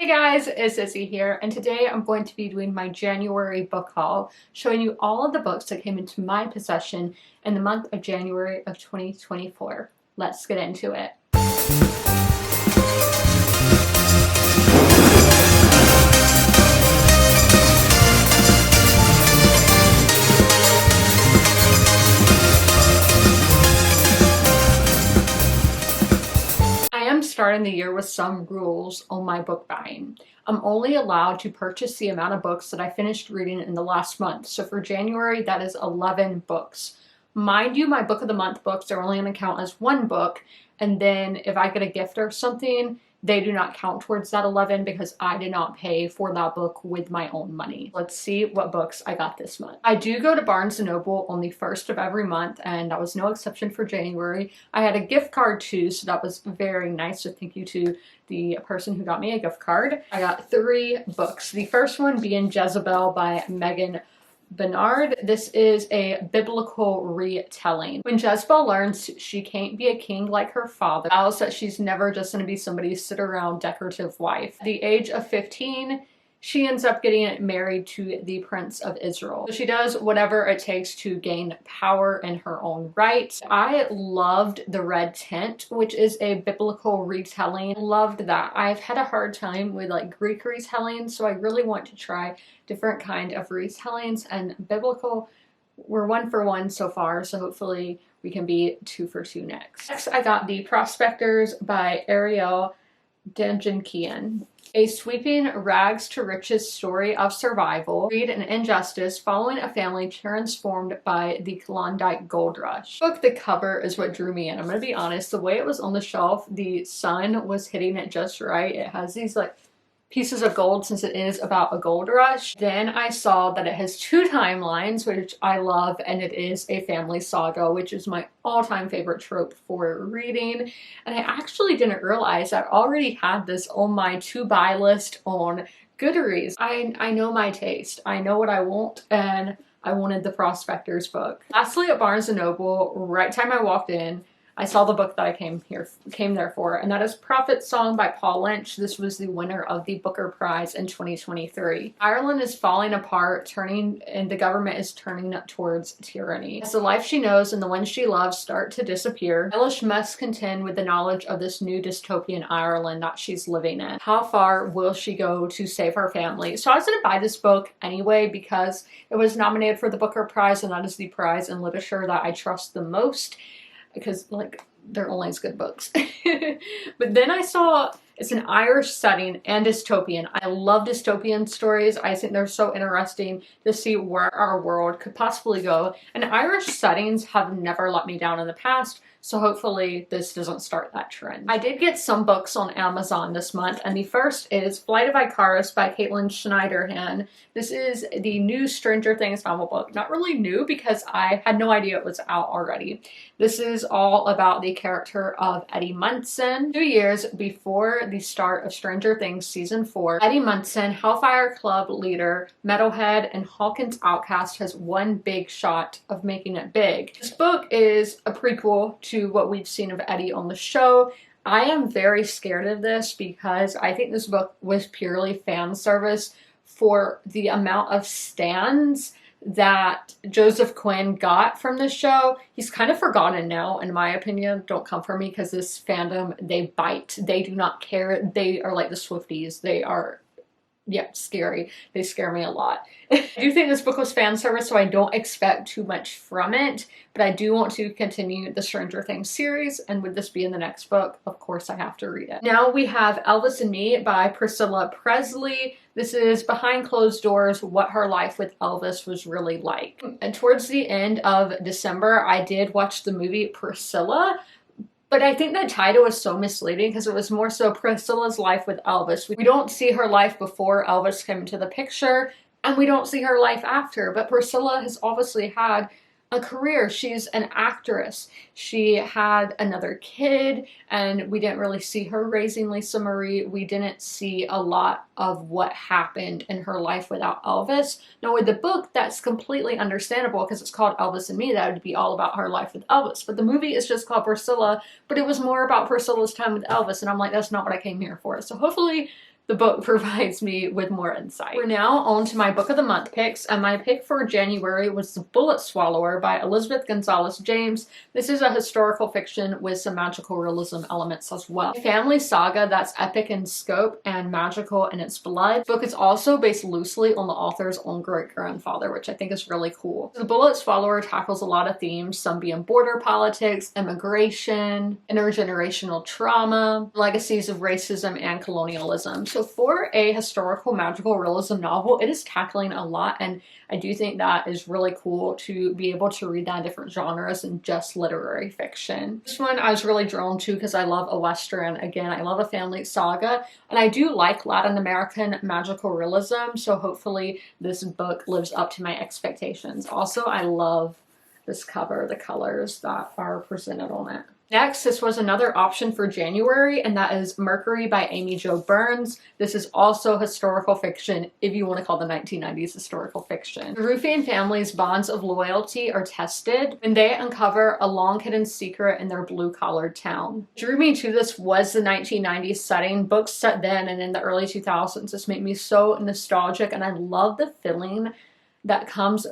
guys, it's Izzy here, and today I'm going to be doing my January book haul, showing you all of the books that came into my possession in the month of January of 2024. Let's get into it. Starting the year with some rules on my book buying. I'm only allowed to purchase the amount of books that I finished reading in the last month. So for January, that is 11 books. Mind you, my book of the month books are only going to count as one book. And then if I get a gift or something, they do not count towards that 11 because I did not pay for that book with my own money. Let's see what books I got this month. I do go to Barnes & Noble on the 1st of every month, and that was no exception for January. I had a gift card too, so that was very nice. So thank you to the person who got me a gift card. I got 3 books. The first one being Jezebel by Megan Bernard. This is a biblical retelling. When Jezebel learns she can't be a king like her father, vows that she's never just going to be somebody's sit-around decorative wife. At the age of 15, she ends up getting married to the Prince of Israel. So she does whatever it takes to gain power in her own right. I loved The Red Tent, which is a biblical retelling. Loved that. I've had a hard time with like Greek retellings, so I really want to try different kind of retellings, and biblical, we're 1 for 1 so far, so hopefully we can be 2 for 2 next. Next, I got The Prospectors by Ariel Danjankian. A sweeping rags to riches story of survival, greed, and injustice following a family transformed by the Klondike Gold Rush. The cover is what drew me in. I'm gonna be honest, the way it was on the shelf, the sun was hitting it just right. It has these like pieces of gold since it is about a gold rush. Then I saw that it has 2 timelines, which I love, and it is a family saga, which is my all-time favorite trope for reading. And I actually didn't realize I already had this on my to-buy list on Goodreads. I know my taste. I know what I want, and I wanted the Prospectors book. Lastly, at Barnes & Noble, right time I walked in, I saw the book that I came there for, and that is Prophet Song by Paul Lynch. This was the winner of the Booker Prize in 2023. Ireland is falling apart, and the government is turning towards tyranny. As the life she knows and the ones she loves start to disappear, Eilish must contend with the knowledge of this new dystopian Ireland that she's living in. How far will she go to save her family? So I was going to buy this book anyway because it was nominated for the Booker Prize, and that is the prize in literature that I trust the most, because like they're only as good books. But then I saw it's an Irish setting and dystopian. I love dystopian stories. I think they're so interesting to see where our world could possibly go. And Irish settings have never let me down in the past, so hopefully this doesn't start that trend. I did get some books on Amazon this month, and the first is Flight of Icarus by Caitlin Schneiderhan. This is the new Stranger Things novel book. Not really new because I had no idea it was out already. This is all about the character of Eddie Munson. 2 years before the start of Stranger Things Season 4, Eddie Munson, Hellfire Club leader, metalhead, and Hawkins outcast, has one big shot of making it big. This book is a prequel to what we've seen of Eddie on the show. I am very scared of this because I think this book was purely fan service for the amount of stans that Joseph Quinn got from the show. He's kind of forgotten now, in my opinion. Don't come for me because this fandom, they bite. They do not care. They are like the Swifties. They are, yeah, scary. They scare me a lot. I do think this book was fan service, so I don't expect too much from it, but I do want to continue the Stranger Things series, and with this being the next book, of course I have to read it. Now we have Elvis and Me by Priscilla Presley. This is behind closed doors, what her life with Elvis was really like. And towards the end of December, I did watch the movie Priscilla, but I think that title is so misleading because it was more so Priscilla's life with Elvis. We don't see her life before Elvis came into the picture, and we don't see her life after, but Priscilla has obviously had a career. She's an actress. She had another kid, and we didn't really see her raising Lisa Marie. We didn't see a lot of what happened in her life without Elvis. Now with the book, that's completely understandable because it's called Elvis and Me. That would be all about her life with Elvis. But the movie is just called Priscilla, but it was more about Priscilla's time with Elvis, and I'm like, that's not what I came here for. So hopefully the book provides me with more insight. We're now on to my book of the month picks, and my pick for January was The Bullet Swallower by Elizabeth Gonzalez James. This is a historical fiction with some magical realism elements as well. A family saga that's epic in scope and magical in its blood. The book is also based loosely on the author's own great-grandfather, which I think is really cool. The Bullet Swallower tackles a lot of themes, some being border politics, immigration, intergenerational trauma, legacies of racism and colonialism. So for a historical magical realism novel, it is tackling a lot, and I do think that is really cool to be able to read that in different genres than just literary fiction. This one I was really drawn to because I love a Western. Again, I love a family saga, and I do like Latin American magical realism, so hopefully this book lives up to my expectations. Also, I love this cover, the colors that are presented on it. Next, this was another option for January, and that is Mercury by Amy Jo Burns. This is also historical fiction, if you want to call the 1990s historical fiction. The Rufian family's bonds of loyalty are tested when they uncover a long-hidden secret in their blue-collared town. What drew me to this was the 1990s setting. Books set then and in the early 2000s just made me so nostalgic, and I love the feeling that comes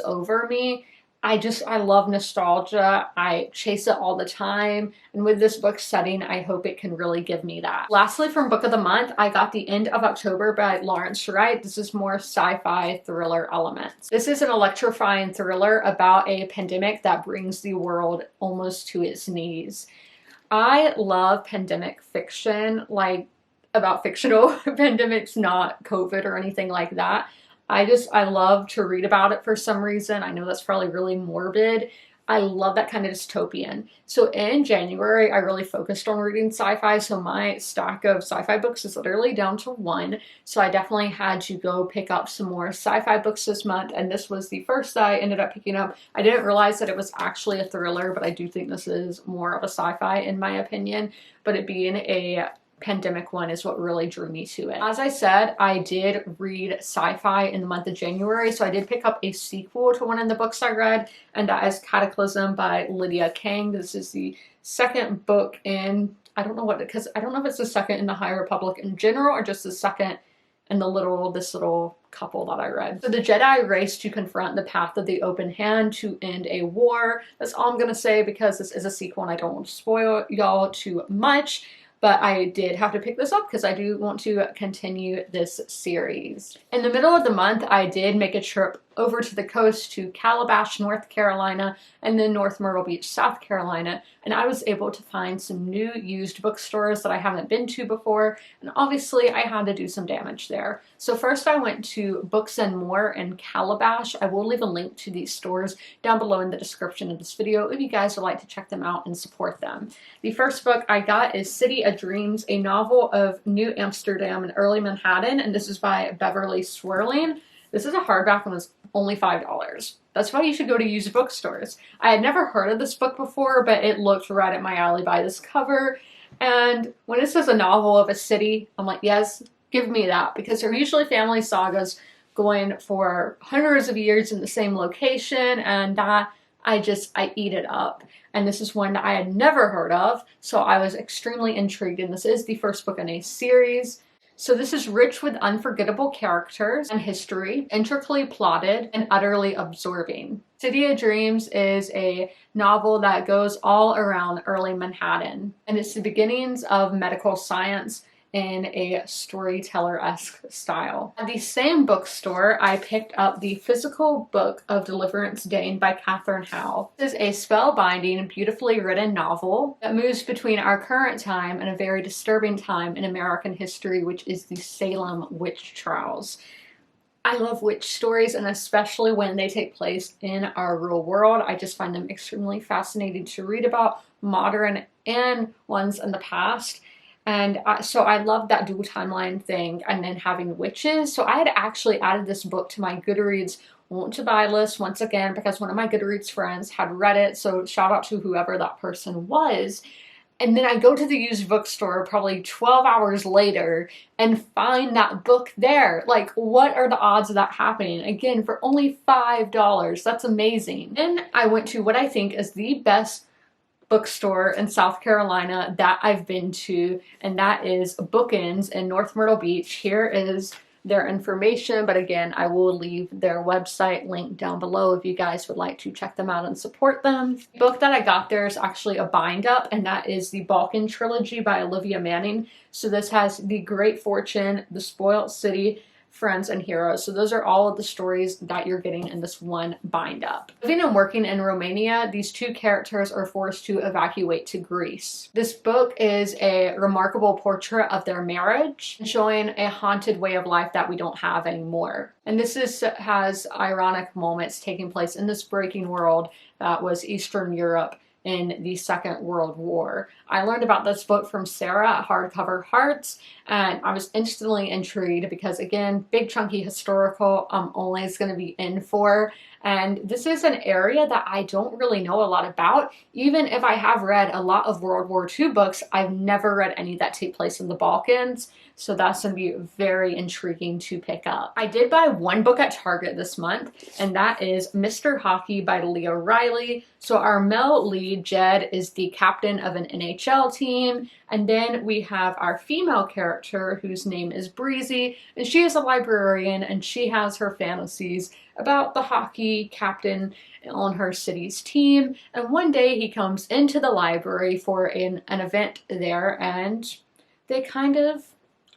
over me. I love nostalgia. I chase it all the time. And with this book setting, I hope it can really give me that. Lastly, from Book of the Month, I got The End of October by Lawrence Wright. This is more sci-fi thriller elements. This is an electrifying thriller about a pandemic that brings the world almost to its knees. I love pandemic fiction, like about fictional pandemics, not COVID or anything like that. I love to read about it for some reason. I know that's probably really morbid. I love that kind of dystopian. So in January, I really focused on reading sci-fi. So my stack of sci-fi books is literally down to one. So I definitely had to go pick up some more sci-fi books this month. And this was the first that I ended up picking up. I didn't realize that it was actually a thriller, but I do think this is more of a sci-fi in my opinion. But it being a pandemic one is what really drew me to it. As I said, I did read sci-fi in the month of January, so I did pick up a sequel to one of the books I read, and that is Cataclysm by Lydia Kang. This is the second book in, I don't know if it's the second in the High Republic in general or just the second in this little couple that I read. So the Jedi race to confront the path of the open hand to end a war. That's all I'm gonna say because this is a sequel and I don't want to spoil y'all too much. But I did have to pick this up because I do want to continue this series. In the middle of the month, I did make a trip over to the coast to Calabash, North Carolina, and then North Myrtle Beach, South Carolina, and I was able to find some new used bookstores that I haven't been to before, and obviously I had to do some damage there. So first I went to Books and More in Calabash. I will leave a link to these stores down below in the description of this video if you guys would like to check them out and support them. The first book I got is City of Dreams, a novel of New Amsterdam and early Manhattan, and this is by Beverly Swirling. This is a hardback and was only $5. That's why you should go to used bookstores. I had never heard of this book before, but it looked right at my alley by this cover. And when it says a novel of a city, I'm like, yes, give me that. Because they're usually family sagas going for hundreds of years in the same location. And that, I eat it up. And this is one that I had never heard of. So I was extremely intrigued. And this is the first book in a series. So this is rich with unforgettable characters and history, intricately plotted and utterly absorbing. City of Dreams is a novel that goes all around early Manhattan, and it's the beginnings of medical science in a storyteller-esque style. At the same bookstore, I picked up the physical book of Deliverance Dane by Catherine Howe. This is a spellbinding, beautifully written novel that moves between our current time and a very disturbing time in American history, which is the Salem witch trials. I love witch stories, and especially when they take place in our real world. I just find them extremely fascinating to read about, modern and ones in the past. And so I love that dual timeline thing and then having witches. So I had actually added this book to my Goodreads want to buy list once again because one of my Goodreads friends had read it. So shout out to whoever that person was. And then I go to the used bookstore probably 12 hours later and find that book there. Like, what are the odds of that happening? Again, for only $5. That's amazing. Then I went to what I think is the best bookstore in South Carolina that I've been to, and that is Bookends in North Myrtle Beach. Here is their information, but again, I will leave their website linked down below if you guys would like to check them out and support them. The book that I got there is actually a bind up, and that is the Balkan Trilogy by Olivia Manning. So this has The Great Fortune, The Spoilt City, Friends, and Heroes. So those are all of the stories that you're getting in this one bind up. Living and working in Romania, these two characters are forced to evacuate to Greece. This book is a remarkable portrait of their marriage, showing a haunted way of life that we don't have anymore. And has ironic moments taking place in this breaking world that was Eastern Europe in the Second World War. I learned about this book from Sarah at Hardcover Hearts, and I was instantly intrigued because, again, big chunky historical I'm always going to be in for. And this is an area that I don't really know a lot about. Even if I have read a lot of World War II books, I've never read any that take place in the Balkans. So that's going to be very intriguing to pick up. I did buy one book at Target this month, and that is Mr. Hockey by Leah Riley. So our male lead, Jed, is the captain of an NHL team. And then we have our female character whose name is Breezy, and she is a librarian, and she has her fantasies about the hockey captain on her city's team. And one day he comes into the library for an event there, and they kind of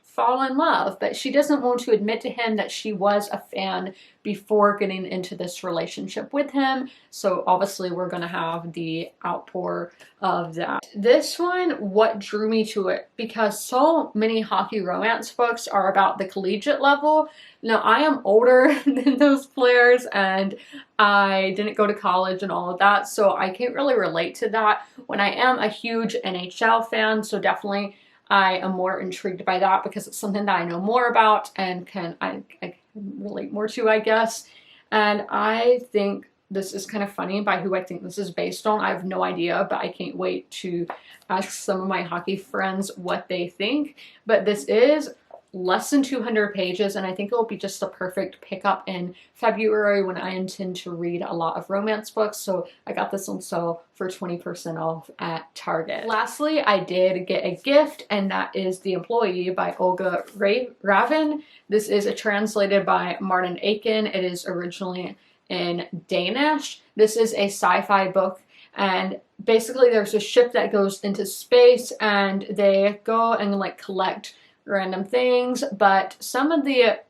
fall in love, but she doesn't want to admit to him that she was a fan before getting into this relationship with him. So obviously we're going to have the outpour of that. This one, what drew me to it, because so many hockey romance books are about the collegiate level. Now, I am older than those players, and I didn't go to college and all of that, so I can't really relate to that. When I am a huge NHL fan, so definitely I am more intrigued by that because it's something that I know more about and I can relate more to, I guess. And I think this is kind of funny by who I think this is based on. I have no idea, but I can't wait to ask some of my hockey friends what they think. But this is less than 200 pages, and I think it will be just a perfect pickup in February when I intend to read a lot of romance books. So I got this on sale for 20% off at Target. Lastly, I did get a gift, and that is The Employee by Olga Raven. This is translated by Martin Aiken. It is originally in Danish. This is a sci-fi book, and basically there's a ship that goes into space, and they go and like collect random things, but some of the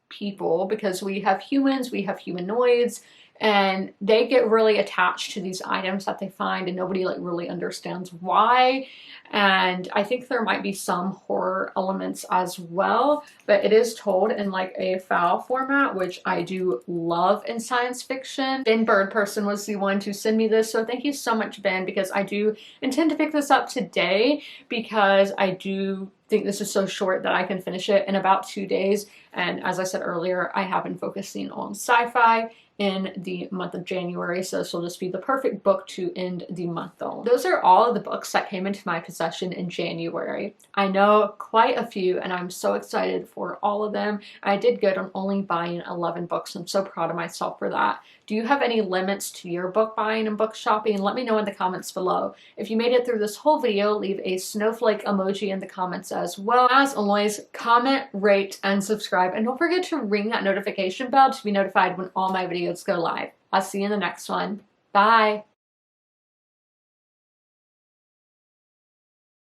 people, because we have humans, we have humanoids, and they get really attached to these items that they find, and nobody like really understands why. And I think there might be some horror elements as well, but it is told in like a file format, which I do love in science fiction. Ben Birdperson was the one to send me this, so thank you so much, Ben, because I do intend to pick this up today because I do think this is so short that I can finish it in about 2 days. And as I said earlier, I have been focusing on sci-fi in the month of January, so this will just be the perfect book to end the month on. Those are all of the books that came into my possession in January. I know quite a few, and I'm so excited for all of them. I did good on only buying 11 books. I'm so proud of myself for that. Do you have any limits to your book buying and book shopping? Let me know in the comments below. If you made it through this whole video, leave a snowflake emoji in the comments as well. As always, comment, rate, and subscribe. And don't forget to ring that notification bell to be notified when all my videos go live. I'll see you in the next one. Bye!